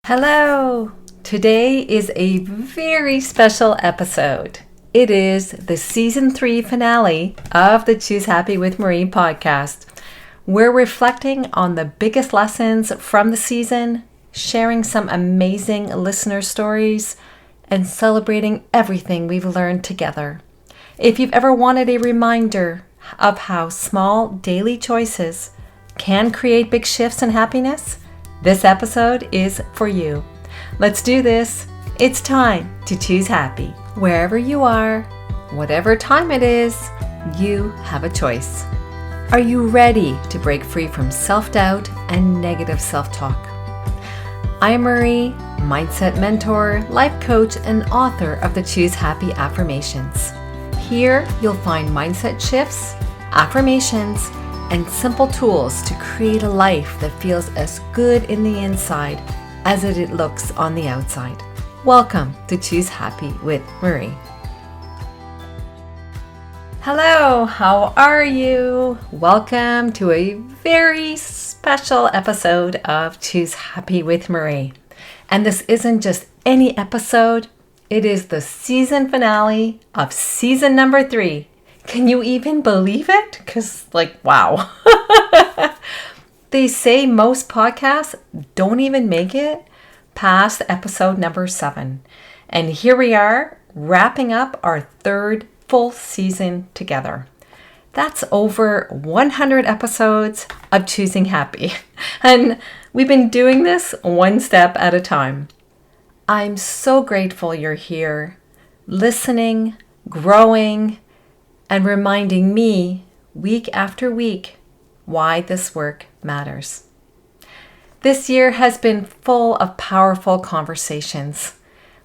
Hello! Today is a very special episode. It is the season 3 finale of the Choose Happy with Marie podcast. We're reflecting on the biggest lessons from the season, sharing some amazing listener stories, and celebrating everything we've learned together. If you've ever wanted a reminder of how small daily choices can create big shifts in happiness, this episode is for you. Let's do this. It's time to choose happy. Wherever you are, whatever time it is, you have a choice. Are you ready to break free from self-doubt and negative self-talk? I'm Marie, mindset mentor, life coach, and author of the Choose Happy Affirmations. Here, you'll find mindset shifts, affirmations, and simple tools to create a life that feels as good in the inside as it looks on the outside. Welcome to Choose Happy with Marie. Hello, how are you? Welcome to a very special episode of Choose Happy with Marie. And this isn't just any episode, it is the season finale of season number 3. Can you even believe it? Because, wow. They say most podcasts don't even make it past episode number 7. And here we are, wrapping up our 3rd full season together. That's over 100 episodes of Choosing Happy. And we've been doing this one step at a time. I'm so grateful you're here, listening, growing, and reminding me week after week why this work matters. This year has been full of powerful conversations.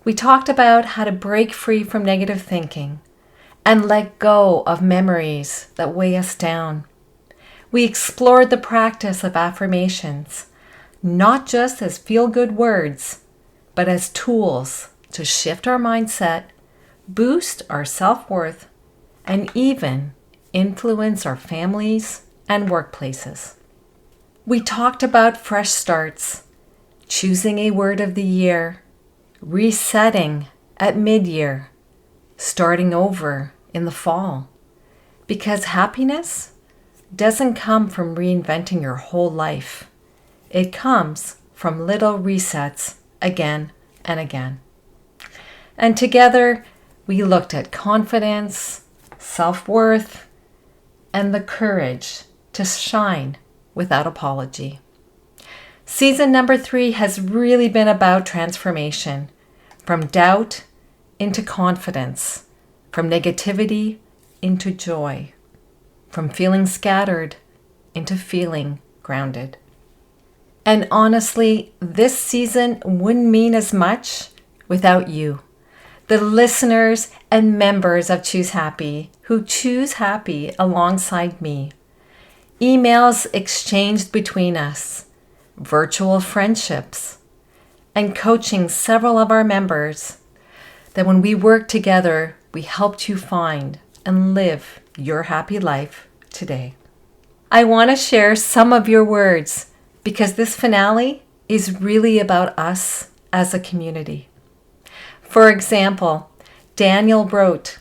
We talked about how to break free from negative thinking and let go of memories that weigh us down. We explored the practice of affirmations, not just as feel-good words, but as tools to shift our mindset, boost our self-worth, and even influence our families and workplaces. We talked about fresh starts, choosing a word of the year, resetting at mid-year, starting over in the fall. Because happiness doesn't come from reinventing your whole life. It comes from little resets again and again. And together, we looked at confidence, self-worth, and the courage to shine without apology. Season number 3 has really been about transformation, from doubt into confidence, from negativity into joy, from feeling scattered into feeling grounded. And honestly, this season wouldn't mean as much without you, the listeners and members of Choose Happy who choose happy alongside me. Emails exchanged between us, virtual friendships, and coaching several of our members, that when we work together, we helped you find and live your happy life today. I want to share some of your words because this finale is really about us as a community. For example, Daniel wrote,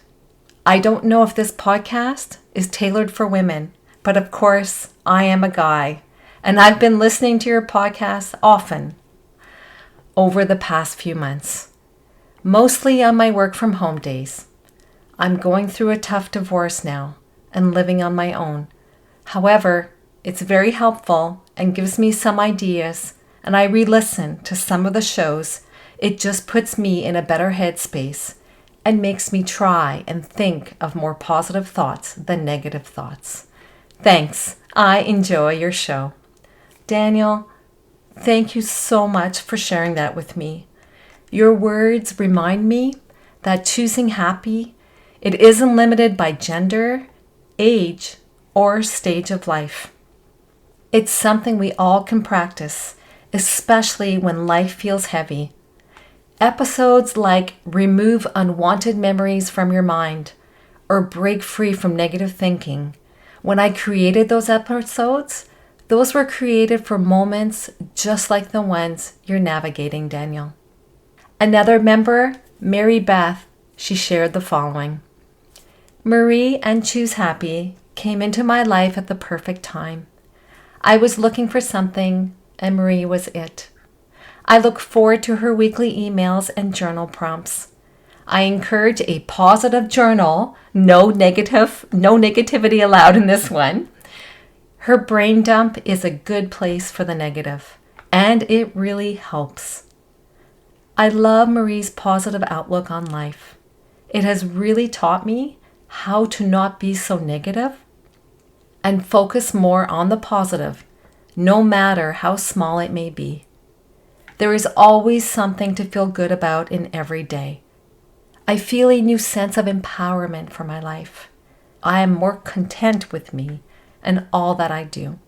"I don't know if this podcast is tailored for women, but of course I am a guy, and I've been listening to your podcast often over the past few months, mostly on my work from home days. I'm going through a tough divorce now and living on my own. However, it's very helpful and gives me some ideas, and I re-listen to some of the shows. It just puts me in a better headspace and makes me try and think of more positive thoughts than negative thoughts. Thanks. I enjoy your show." Daniel, thank you so much for sharing that with me. Your words remind me that choosing happy, it isn't limited by gender, age, or stage of life. It's something we all can practice, especially when life feels heavy. Episodes like remove unwanted memories from your mind or break free from negative thinking. When I created those episodes, Those were created for moments just like the ones you're navigating, Daniel. Another member, Mary Beth, she shared the following. Marie and Choose Happy came into my life at the perfect time. I was looking for something, and Marie was it. I look forward to her weekly emails and journal prompts. I encourage a positive journal, no negativity allowed in this one. Her brain dump is a good place for the negative, and it really helps. I love Marie's positive outlook on life. It has really taught me how to not be so negative and focus more on the positive, no matter how small it may be. There is always something to feel good about in every day. I feel a new sense of empowerment for my life. I am more content with me and all that I do.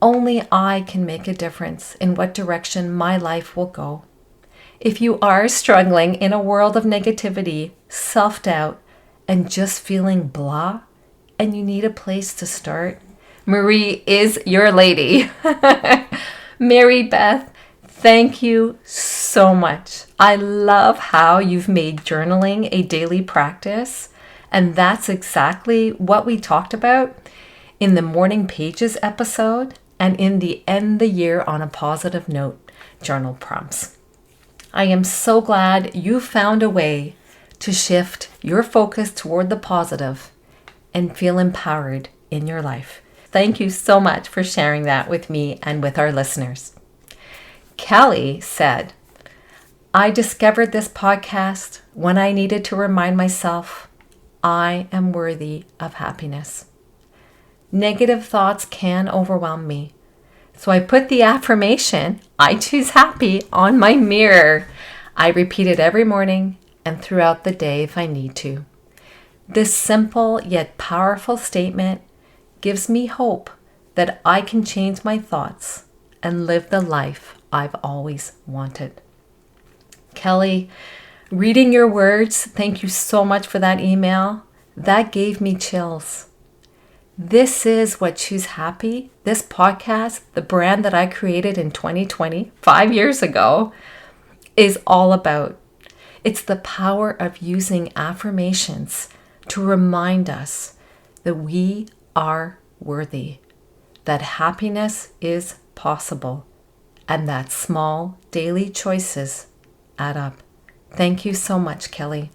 Only I can make a difference in what direction my life will go. If you are struggling in a world of negativity, self-doubt, and just feeling blah, and you need a place to start, Marie is your lady. Mary Beth, thank you so much. I love how you've made journaling a daily practice, and that's exactly what we talked about in the Morning Pages episode and in the End the Year on a Positive Note journal prompts. I am so glad you found a way to shift your focus toward the positive and feel empowered in your life. Thank you so much for sharing that with me and with our listeners. Kelly said, I discovered this podcast when I needed to remind myself I am worthy of happiness. Negative thoughts can overwhelm me. So I put the affirmation, I choose happy, on my mirror. I repeat it every morning and throughout the day if I need to. This simple yet powerful statement gives me hope that I can change my thoughts and live the life I've always wanted. Kelly, reading your words, thank you so much for that email. That gave me chills. This is what Choose Happy, this podcast, the brand that I created in 2020, 5 years ago, is all about. It's the power of using affirmations to remind us that we are worthy, that happiness is possible, and that small daily choices add up. Thank you so much, Kelly.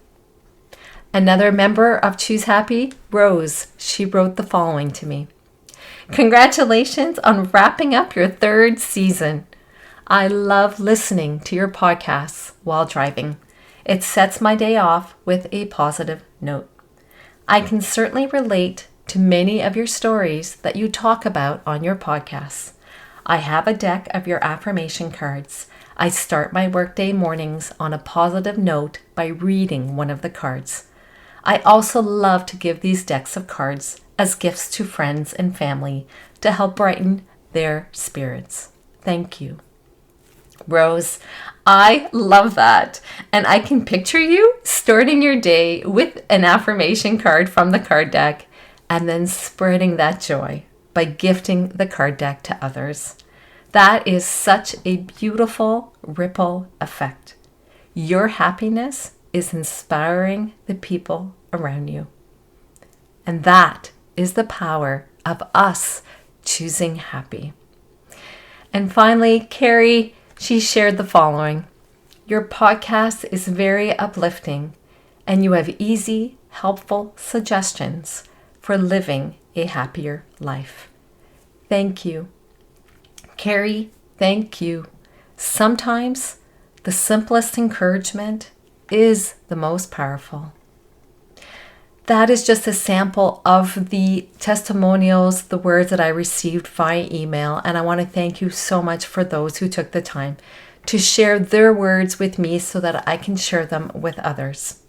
Another member of Choose Happy, Rose, she wrote the following to me. Congratulations on wrapping up your 3rd season. I love listening to your podcasts while driving. It sets my day off with a positive note. I can certainly relate to many of your stories that you talk about on your podcasts. I have a deck of your affirmation cards. I start my workday mornings on a positive note by reading one of the cards. I also love to give these decks of cards as gifts to friends and family to help brighten their spirits. Thank you. Rose, I love that. And I can picture you starting your day with an affirmation card from the card deck and then spreading that joy by gifting the card deck to others. That is such a beautiful ripple effect. Your happiness is inspiring the people around you. And that is the power of us choosing happy. And finally, Carrie, she shared the following. Your podcast is very uplifting, and you have easy, helpful suggestions for living a happier life. Thank you. Carrie, thank you. Sometimes the simplest encouragement is the most powerful. That is just a sample of the testimonials, the words that I received via email, and I want to thank you so much for those who took the time to share their words with me so that I can share them with others.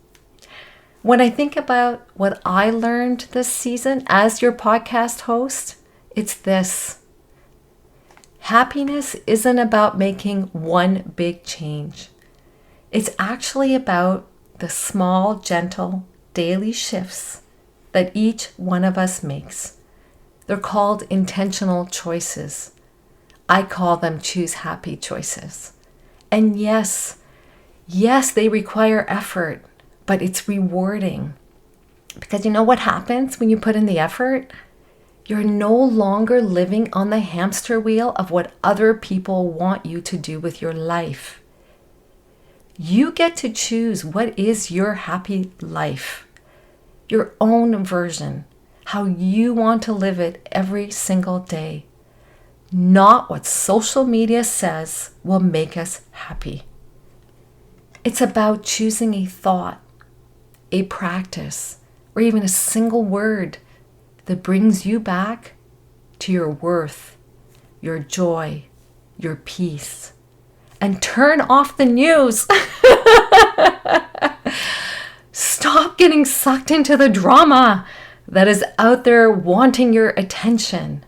When I think about what I learned this season as your podcast host, it's this. Happiness isn't about making one big change. It's actually about the small, gentle, daily shifts that each one of us makes. They're called intentional choices. I call them choose happy choices. And yes, they require effort, but it's rewarding. Because you know what happens when you put in the effort? You're no longer living on the hamster wheel of what other people want you to do with your life. You get to choose what is your happy life, your own version, how you want to live it every single day, not what social media says will make us happy. It's about choosing a thought, a practice, or even a single word that brings you back to your worth, your joy, your peace. And turn off the news. Stop getting sucked into the drama that is out there wanting your attention.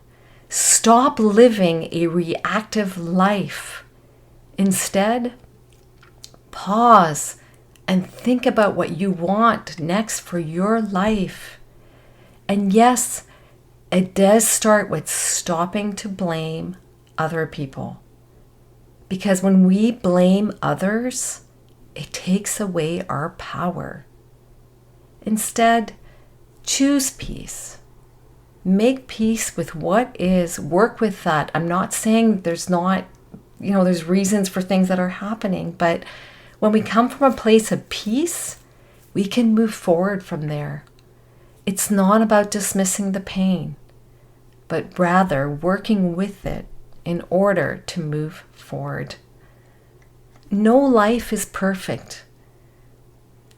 Stop living a reactive life. Instead, pause and think about what you want next for your life. And yes, it does start with stopping to blame other people. Because when we blame others, it takes away our power. Instead, choose peace. Make peace with what is. Work with that. I'm not saying there's reasons for things that are happening, but when we come from a place of peace, we can move forward from there. It's not about dismissing the pain, but rather working with it in order to move forward. No life is perfect,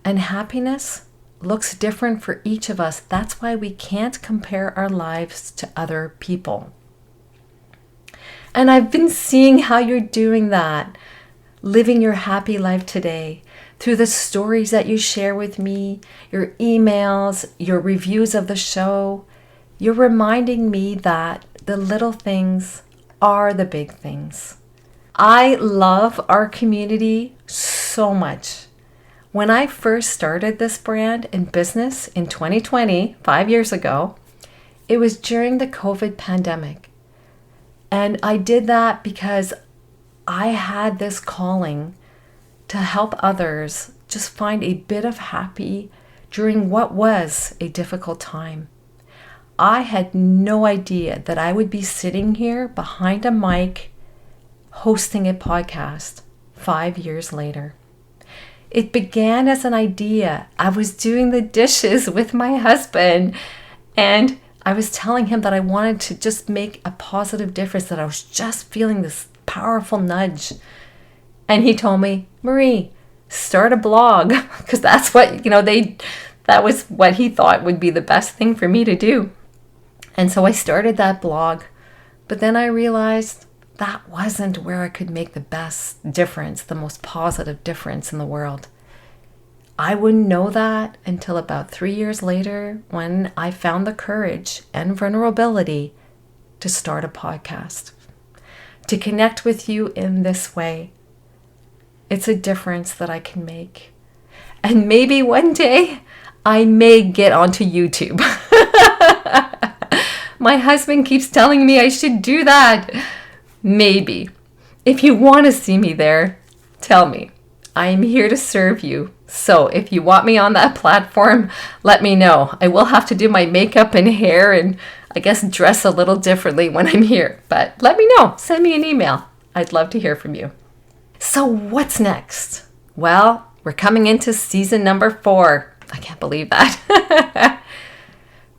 and happiness looks different for each of us. That's why we can't compare our lives to other people. And I've been seeing how you're doing that, living your happy life today through the stories that you share with me, your emails, your reviews of the show. You're reminding me that the little things are the big things. I love our community so much. When I first started this brand in business in 2020, 5 years ago, it was during the COVID pandemic. And I did that because I had this calling to help others just find a bit of happy during what was a difficult time. I had no idea that I would be sitting here behind a mic hosting a podcast 5 years later. It began as an idea. I was doing the dishes with my husband, and I was telling him that I wanted to just make a positive difference, that I was just feeling this powerful nudge. And he told me, Marie, start a blog, because that's what, that was what he thought would be the best thing for me to do. And so I started that blog, but then I realized that wasn't where I could make the best difference, the most positive difference in the world. I wouldn't know that until about 3 years later, when I found the courage and vulnerability to start a podcast, to connect with you in this way. It's a difference that I can make. And maybe one day I may get onto YouTube. My husband keeps telling me I should do that. Maybe. If you want to see me there, tell me. I am here to serve you. So if you want me on that platform, let me know. I will have to do my makeup and hair and I guess dress a little differently when I'm here. But let me know. Send me an email. I'd love to hear from you. So what's next? Well, we're coming into season number 4. I can't believe that.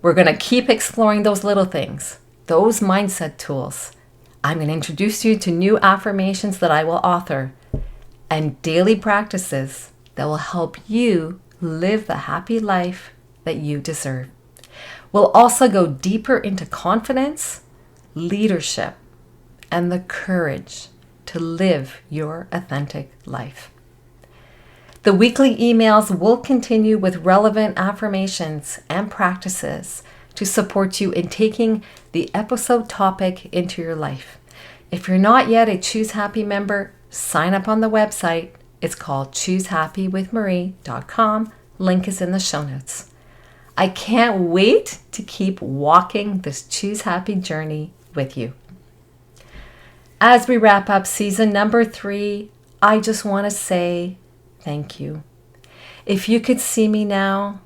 We're going to keep exploring those little things, those mindset tools. I'm going to introduce you to new affirmations that I will author and daily practices that will help you live the happy life that you deserve. We'll also go deeper into confidence, leadership, and the courage to live your authentic life. The weekly emails will continue with relevant affirmations and practices to support you in taking the episode topic into your life. If you're not yet a Choose Happy member, sign up on the website. It's called choosehappywithmarie.com. Link is in the show notes. I can't wait to keep walking this Choose Happy journey with you. As we wrap up season number 3, I just want to say thank you. If you could see me now,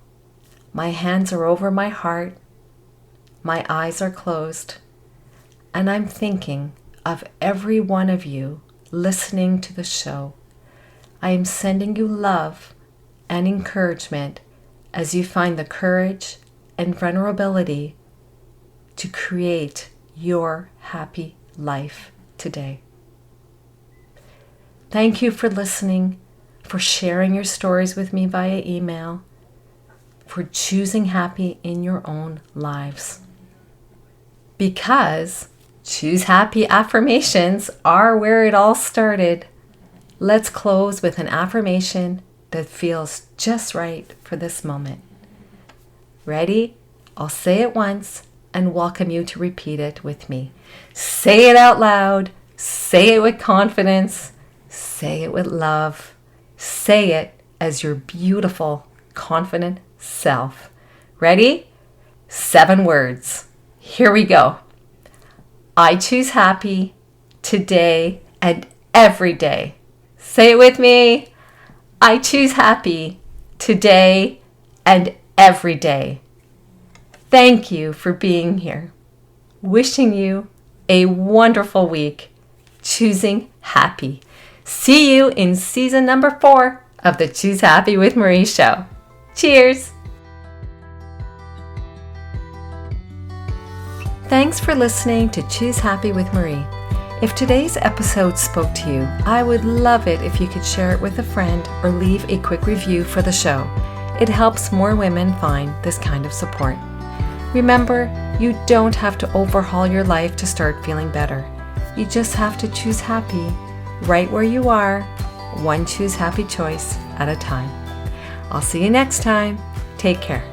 my hands are over my heart, my eyes are closed, and I'm thinking of every one of you listening to the show. I am sending you love and encouragement as you find the courage and vulnerability to create your happy life today. Thank you for listening, for sharing your stories with me via email, for choosing happy in your own lives. Because Choose Happy affirmations are where it all started. Let's close with an affirmation that feels just right for this moment. Ready? I'll say it once and welcome you to repeat it with me. Say it out loud. Say it with confidence. Say it with love. Say it as your beautiful, confident self. Ready? 7 words. Here we go. I choose happy today and every day. Say it with me. I choose happy today and every day. Thank you for being here. Wishing you a wonderful week. Choosing happy. See you in season number 4 of the Choose Happy with Marie show. Cheers. Thanks for listening to Choose Happy with Marie. If today's episode spoke to you, I would love it if you could share it with a friend or leave a quick review for the show. It helps more women find this kind of support. Remember, you don't have to overhaul your life to start feeling better. You just have to choose happy right where you are, one Choose Happy choice at a time. I'll see you next time. Take care.